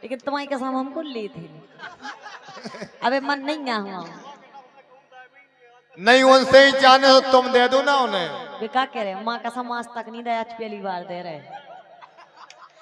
लेकिन तुम्हारी कसम हमको ली थी। अबे मन नहीं गया हुआ नहीं उनसे ही जाने तो तुम दे दो ना उन्हें। वे क्या कह रहे माँ कसम आज तक नहीं दे, आज पहली बार दे रहे।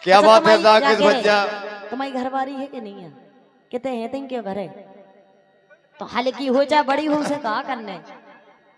क्या अच्छा, बात है जाकिर बच्चा? तुम्हारी घरवारी है कि नहीं है? कितने हैं तुम क्यों घर है? तो हालांकि हो चाहे बड़ी हो उसे कहा करने।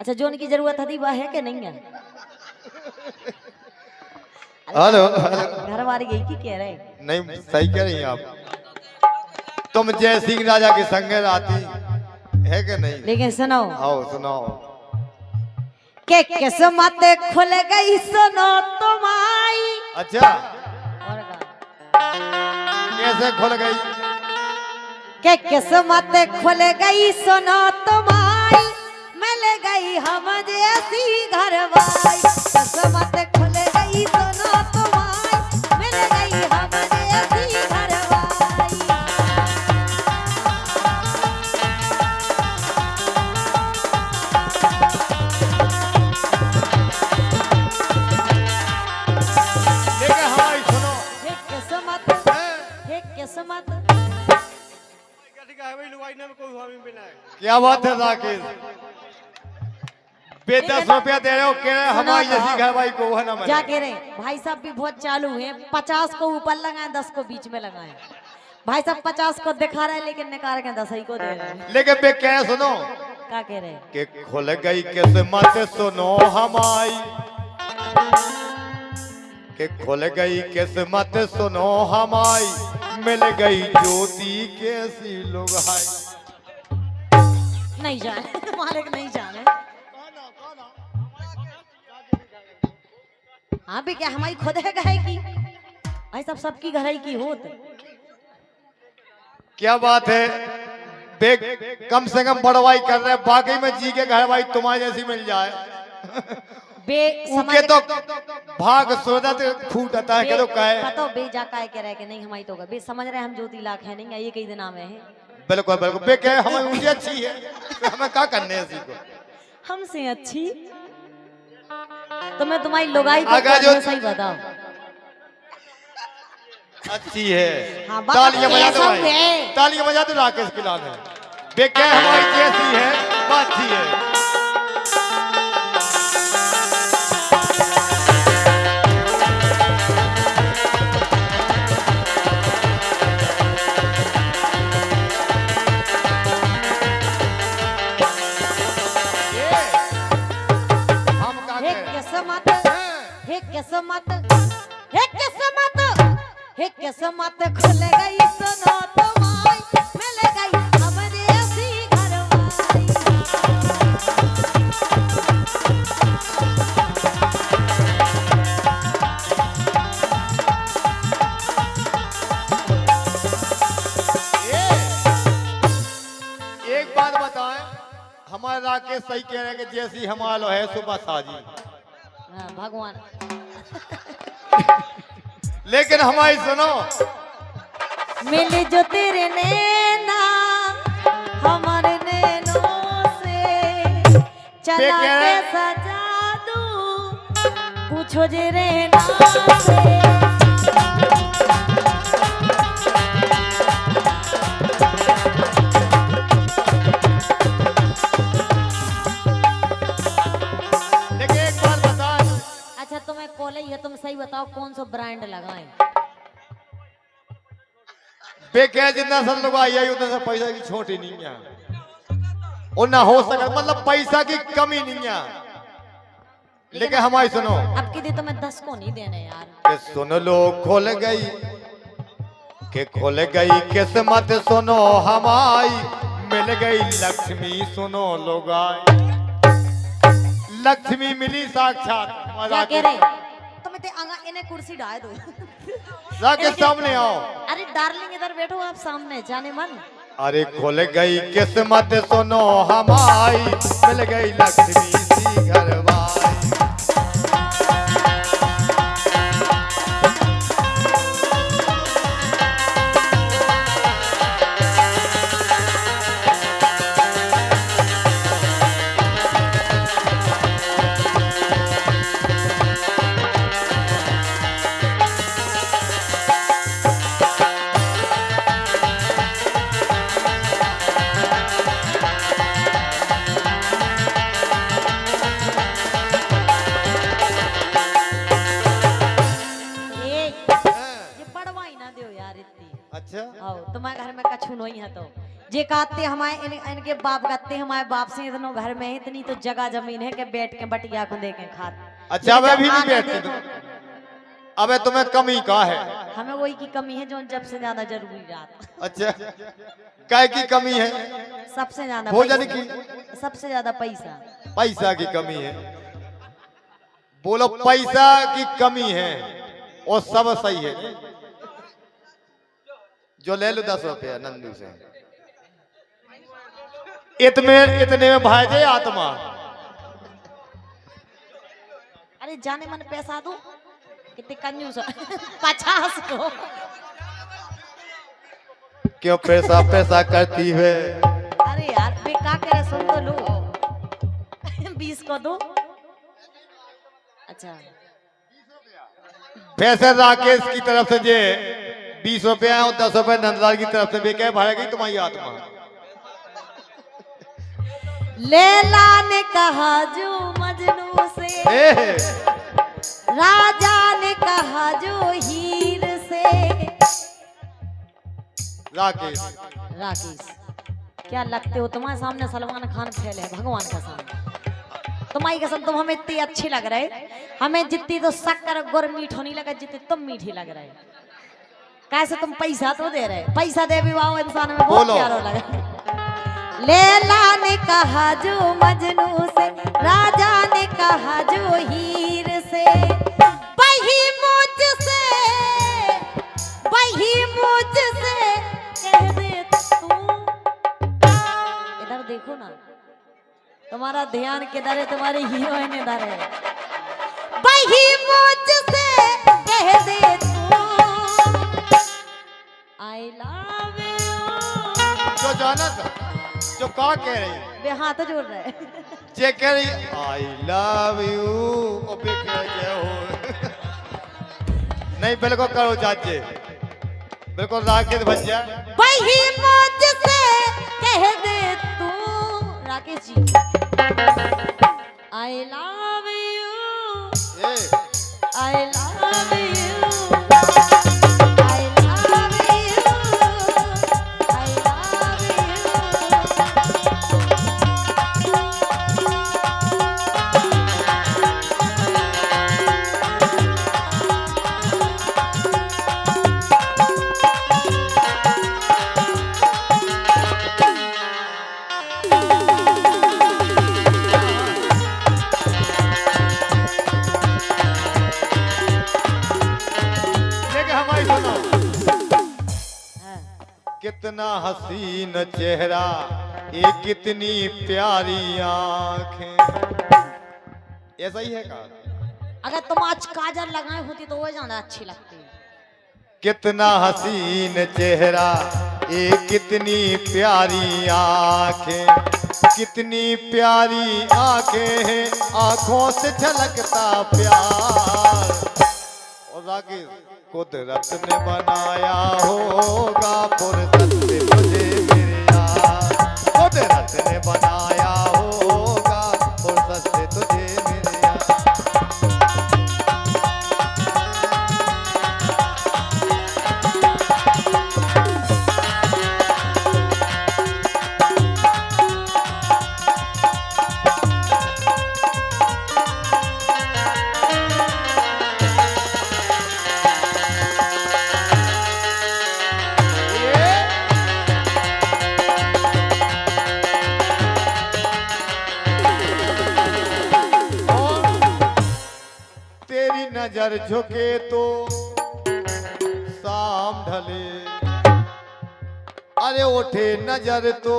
अच्छा जो उनकी जरूरत थी वह है कि नहीं है? हेलो घरवारी यही की कह रहे? नहीं सही कह रही हैं आप। तुम जय सिंह राजा के संगे आती है कि नहीं? लेकिन सुनो, आओ सुनाओ। के किस्मत खुल गई सुनो तुम्हारी। अच्छा और का? कैसे खुल गई? के किस्मत खुल गई सुनो तुम्हारी, मिल गई हम जैसी घरवाली। किस्मत खुल गई सुनो तुम्हारी, मिल गई हम जैसी घरवाली। लेकिन हमारी सुनो। हे किस्मत, हे किस्मत। क्या बात है जाकिर? बे 10 रुपया दे रहे हो कह रहे हमारी जैसी घर भाई को है ना मिले। क्या कह रहे भाई साहब भी बहुत चालू हैं। 50 को ऊपर लगाए, 10 को बीच में लगाए। भाई साहब 50 को दिखा रहे हैं लेकिन निकाल के 10 ही को दे रहे हैं। लेकिन बे कह सुनो क्या कह रहे? कि खुल गई किस्मत सुनो हमारी, कि खुल गई किस्मत सुनो हमारी, मिल गई ज्योति कैसी लुगाई। नहीं जाने मालिक नहीं जाने। हाँ भी क्या हमारी खुद है घर की? भाई साहब सबकी घर की होत। क्या बात है बे, कम से कम बड़वाई कर रहे हैं। बाकी में जी के घर भाई तुम्हारी जैसी मिल जाए बे उनके तो भाग सूरत फूटता है। तो कहे पता बे जा का कह रहे कि नहीं हमारी तो बे समझ रहे हम ज्योति लाख है नहीं ये कई दिन में है। बिल्कुल बिल्कुल बे कहे हमें उनकी अच्छी है, हमें क्या करने है इसी को। हमसे अच्छी तो मैं तुम्हारी लुगाई को अगर जो सही बताओ अच्छी है। हाँ, तालियां बजा दो सब भाई, है। तालियां बजा दो राकेश के लाल है। बे कहे हमारी जैसी है वो अच्छी है। किस्मत, हे किस्मत, हे किस्मत खुल गई सुनो तुम्हारी, मिल गई हमारे ऐसी घरवाली। एक बात बताएं, हमारे राकेश सही कह रहे हैं कि जैसी हमारा है सुबह साजी। हाँ, भगवान। लेकिन हमारी सुनो, मिले जो तेरे नैना हमारे नैनों से, चला कैसा जादू पूछो जे रहना से। लेकिन एक बात बताएं। अच्छा तुम्हें कॉलेज है, तुम सही बताओ कौन सा ब्रांड लगाएं? बेके जितना सब लोग आई उतना सा पैसा की छोटी नहीं है और ना हो सके, मतलब पैसा की कमी नहीं है। लेकिन हमारी सुनो, अब की दी तो मैं 10 को नहीं देने यार। कि सुन लो खोल गई, कि खोल गई किस्मत सुनो हमारी, मिल गई लक्ष्मी सुनो लोगाई। लक्ष्मी मिली साक्षात। क्या कह रहे? तुम इन्हें कुर्सी डाल दो। राकेश सामने आओ। अरे डार्लिंग इधर बैठो आप सामने, जाने मन। अरे खुल गई किस्मत सुनो हमारी, मिल गई लक्ष्मी सी घरवाली। यार इतनी। अच्छा आओ तुम्हारे घर में कछु नहीं है तो जे कहते हमारे इनके बाप कहते हमारे बाप से इतनो घर में है, इतनी तो जगह जमीन है कि बैठ के बटिया को दे के खा। अच्छा अब भी नहीं बैठते तुम? अबे तुम्हें कमी का है? हमें वही की कमी है जो जब से ज्यादा जरूरी रात। अच्छा काय की कमी है? सबसे ज्यादा भोजन पैसा। की? सबसे ज्यादा पैसा। पैसा की कमी है? बोलो पैसा की कमी है और सब सही है। जो ले लो 10 रुपया नंदू से, इतने में भाई दे आत्मा। अरे जाने मन पैसा दो कितने कंजूस 50 को। क्यों पैसा पैसा करती है? अरे यार बेका करे सुन तो लो 20 को दो। अच्छा पैसे राकेश की तरफ से जे 20 रुपया और 10 रुपया नंदलाल की तरफ से बेके भाड़ेगी तुम्हारी आत्मा। लैला ने कहा जो मजनू से, राजा ने कहा जो हीर से। राकेश राकेश क्या लगते हो तुम्हारे सामने सलमान खान फैले हैं भगवान का सामने। तुम्हारी कसम तुम हमें इतनी अच्छी लग रहे, हमें जितनी तो शक्कर गुड़ मीठो नहीं लगा जितनी तुम मीठी लग रहे। कैसे तुम पैसा तो दे रहे, पैसा दे भी वाह इंसान में बहुत प्यारा लगा। लैला ने कहा जो मजनू से, राजा ने कहा जो हीर से। वही मुझसे कह दे तू। इधर देखो ना, तुम्हारा ध्यान किधर है? तुम्हारी हीरोइन इधर है। वही मुझसे कह दे तू आई लव यू। जो जाना था जो का कह रही है? वे हाथ जोड़ रहे जे कह रही आई लव यू और बे कह जय हो। नहीं बिल्कुल करो चाचे, बिल्कुल राकेश भैया। वही मुझसे कह दे तू Rakesh ji I love you I love you I love you I love कितना हसीन चेहरा, ये कितनी प्यारी आंखें। ऐसा ही है का? अगर तुम आज काजल लगाए होती तो वो ज्यादा अच्छी लगती। कितना हसीन चेहरा, ये कितनी प्यारी आंखें, कितनी प्यारी आंखें हैं, आंखों से झलकता प्यार। और राकेश कुदरत ने बनाया होगा फुर्सत से तुझे मेरे यार, कुदरत ने बनाया होगा फुर्सत से तुझे मेरे यार। नजर झुके तो शाम ढले, अरे उठे नजर तो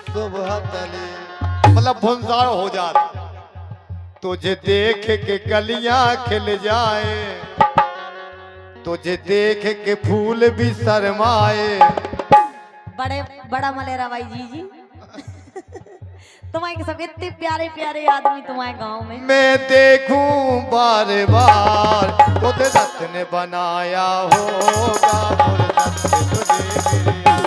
सुबह तले। मतलब भुंसार हो जाता, तुझे देख के कलियां खिल जाए, तुझे देख के फूल भी शर्माए। बड़ा मलेरा भाई जी तुम्हारे सब इतने प्यारे प्यारे आदमी तुम्हारे गांव में। मैं देखूं बार बार कुदरत ने बनाया होगा फुर्सत से तुझे मेरे यार।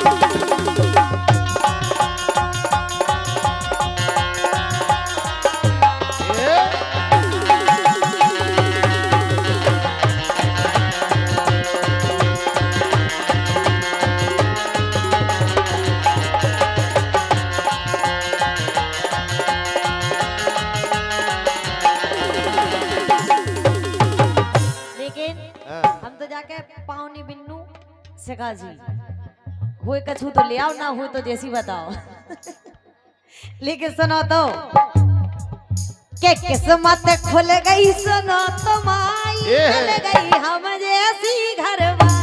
शेखा जी हुए कछु तो ले आओ, ना हुए तो जैसी बताओ। लेकिन सुनो तो के किस्मत खुल गई, सुनो तो माई खुल गई हम जैसी घरवाई।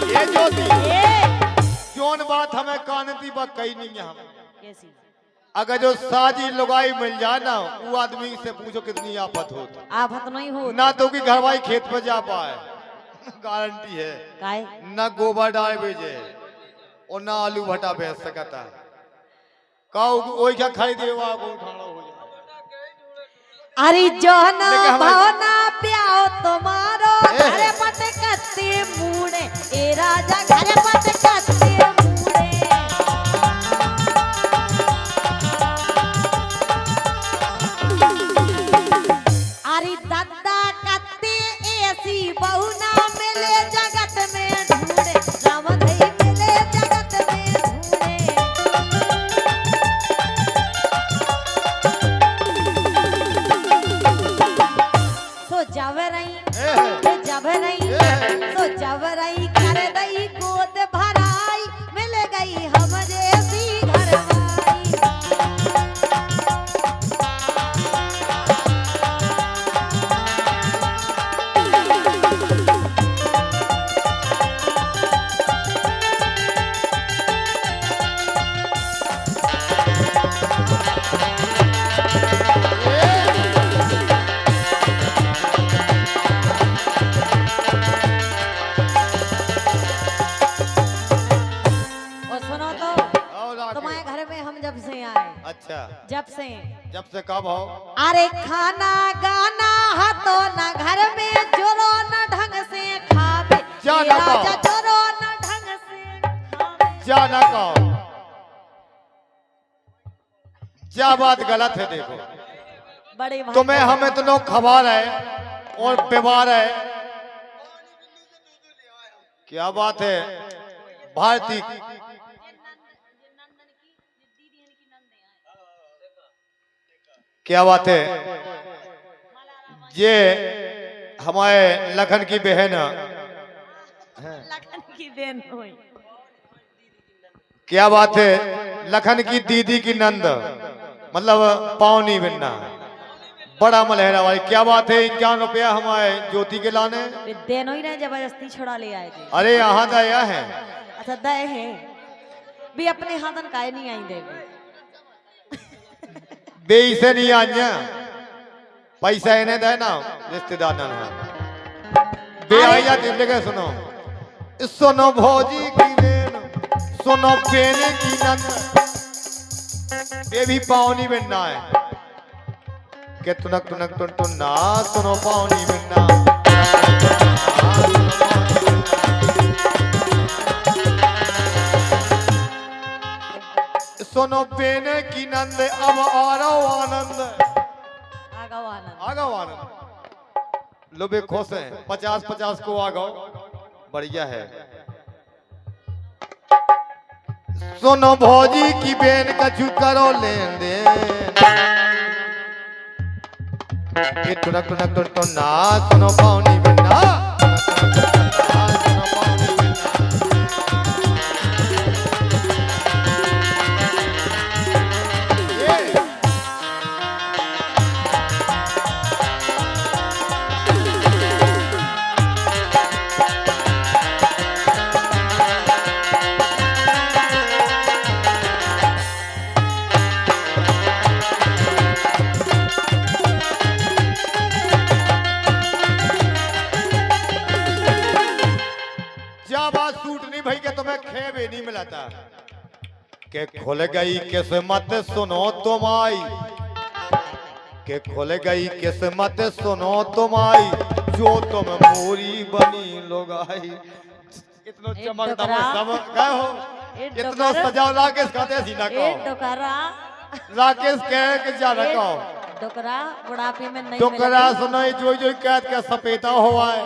ये ज्योति जोन बात हमें कानती बा कही नहीं है। हम कैसी अगर जो साजी लुगाई मिल जाए ना, वो आदमी से पूछो कितनी आफत होता। आफत नहीं हो ना तो कि घरवाई खेत पे जा पाए, गारंटी है। काहे ना गोबर डाल भेजे और ना आलू भटा बेच सकता है। वही क्या खरीदे वो उठाना हो जाए। अरे जो ना भावना प्याओ तुम्हारो घर पट कत्ते मूड़े, ए राजा घर पट कत्ते मूड़े। अरे दद्दा कत्ते ऐसी बहू ना मिले जगत में ढूंढे, राम धई मिले जगत में ढूंढे। सो जबरई कर दई गोद भराई, मिल गई हम जैसी घरवाई। तुम्हारे घर में हम जब से आए, अच्छा जब से कब हो? अरे खाना गाना हाथों ना घर में, जोरो न ढंग से खावे, राजा जोरो न ढंग से खावे। जा ना कहो, क्या बात गलत है। देखो बड़े तुम्हें हम इतना खबर है और व्यवहार है, क्या बात है। भारती क्या बात है। ये हमारे लखन की बहन लखन की देन हुई। क्या बात है। लखन की दीदी की नंद, मतलब पावनी बिन्ना, बड़ा मलहरा वाली। क्या बात है। 51 रुपया हमारे ज्योति के लाने देनो ही नहीं, जबरदस्ती छुड़ा ले आए थे। अरे यहाँ दया है। अच्छा दया है भी, अपने हाथन काहे नहीं आई देवी। बेई से नहीं आया, पैसा इन्हें दे ना, रिश्तेदार ना बे आई जाती। लेकिन सुनो भौजी की बेन, सुनो बेने की नंद, ये भी पावनी बनना है। के तुनक तुनक तुन तुन ना, सुनो पावनी बनना। सुनो बेने की नंद, अब आ रहा आनंद। आगाओ आनंद। लो बे खुश है। 50-50 को आगाओ, बढ़िया है। सुनो भौजी की बेन कछु करो लेन देन, ये टुनक टुनक टुन टुन ना, सुनो पावनी बनना। नहीं मिला था के खुल गई किस्मत सुनो तुम्हारी, के खुल गई किस्मत सुनो तुम्हारी, जो तुम मोरी बनी लोगाई। इतना चमकता सब गए हो, इतना सजाओ राकेश कहते सीना को, राकेश कह के जा रखा डोकरा बुढ़ापे में नहीं डोकरा सुनाई जो जो कैद का सपेटा हुआ है।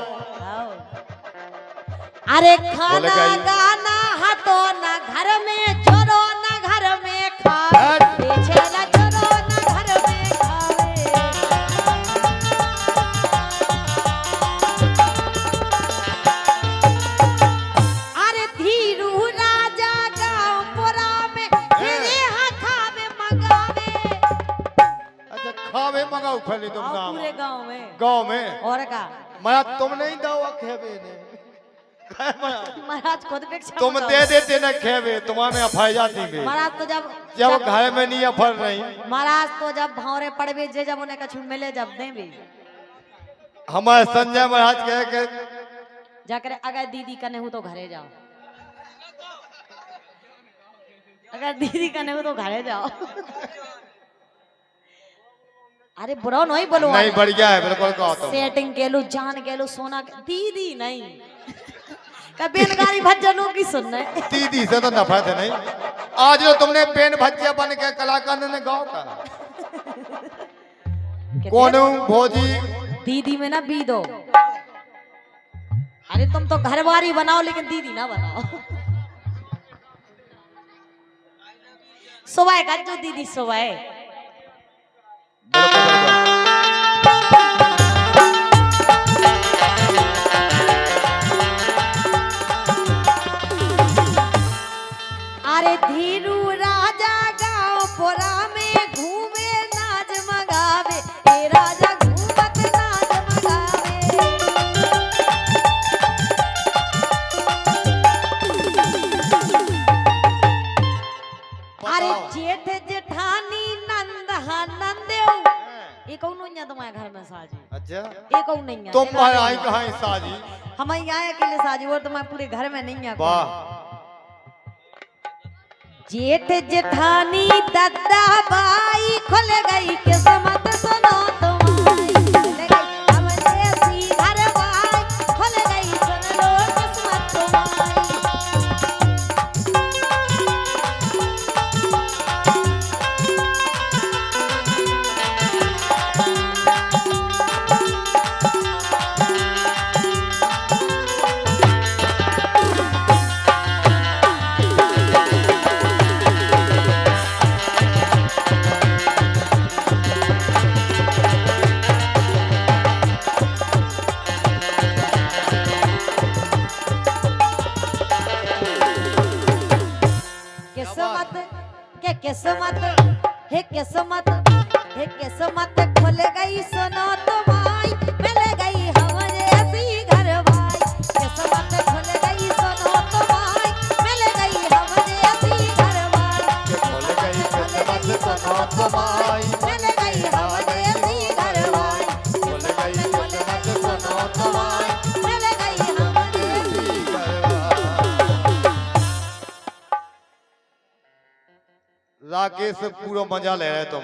अरे खाना गाना हाथों ना घर में, जोरो ना घर में खा गांव फैली तुम हाँ, नाम पूरे गांव में। गांव में और का मैं तुम नहीं दो खेबे ने महाराज खुद भिक्षा तुम मांगो। दे देते न खेबे तुम्हारा में अफाई जाती बे महाराज तो जब घर में नहीं अफर नहीं महाराज तो जब भावरे पड़वे जे जब उन्हें कछु मिले जब दे भी हमारे संजय महाराज कहे के जाकर अगर दीदी कने हो तो घरे जाओ, अगर दीदी कने हो तो घरे जाओ। अरे बुरा नहीं बोलो, नहीं बढ़िया है बिल्कुल कहो तुम सेटिंग के लो जान के लो सोना दीदी नहीं बेनगारी भज्जनों की सुनने दीदी से तो नफरत है नहीं। आज जो तुमने पेन भज्जिया बन के कलाकार ने गाँव का कौन भोजी दीदी में ना बी दो। अरे तुम तो घरवारी बनाओ लेकिन दीदी ना बनाओ। सुबह का जो दीदी सुबह अरे धीरू राजा गाँव पोरा में घूमे नाच मंगावे, ए राजा घूमत नाच मंगावे। अरे जेठ जेठानी नंद नंदेव ये कौन नहीं है तुम्हारे घर में साजी? अच्छा ये कौन नहीं है? तुम आई कहाँ साजी? हम यहाँ अकेले साजी और तुम्हारे पूरे घर में नहीं है। वाह जेठ जेठानी दद्दा बाई खुल गई किस्मत सुनो तुम्हारी, खुल गई हमरे सी घर बाई, खुल गई सुन लो किस्मत तुम्हारी। किस्मत हे किस्मत हे किस्मत खुल गई सुनो तुम्हारी, मिल गई हमारे ऐसी घर भाई। किस्मत खुल गई सुनो तुम्हारी, मिल गई हमारे ऐसी घर भाई। खुल गई किस्मत सुनो तुम्हारी, मिल गई हमारे ऐसी घर भाई। खुल गई किस्मत सुनो तुम्हारी, मिल गई हमारे ऐसी राकेश पूरा मजा ले रहे तुम।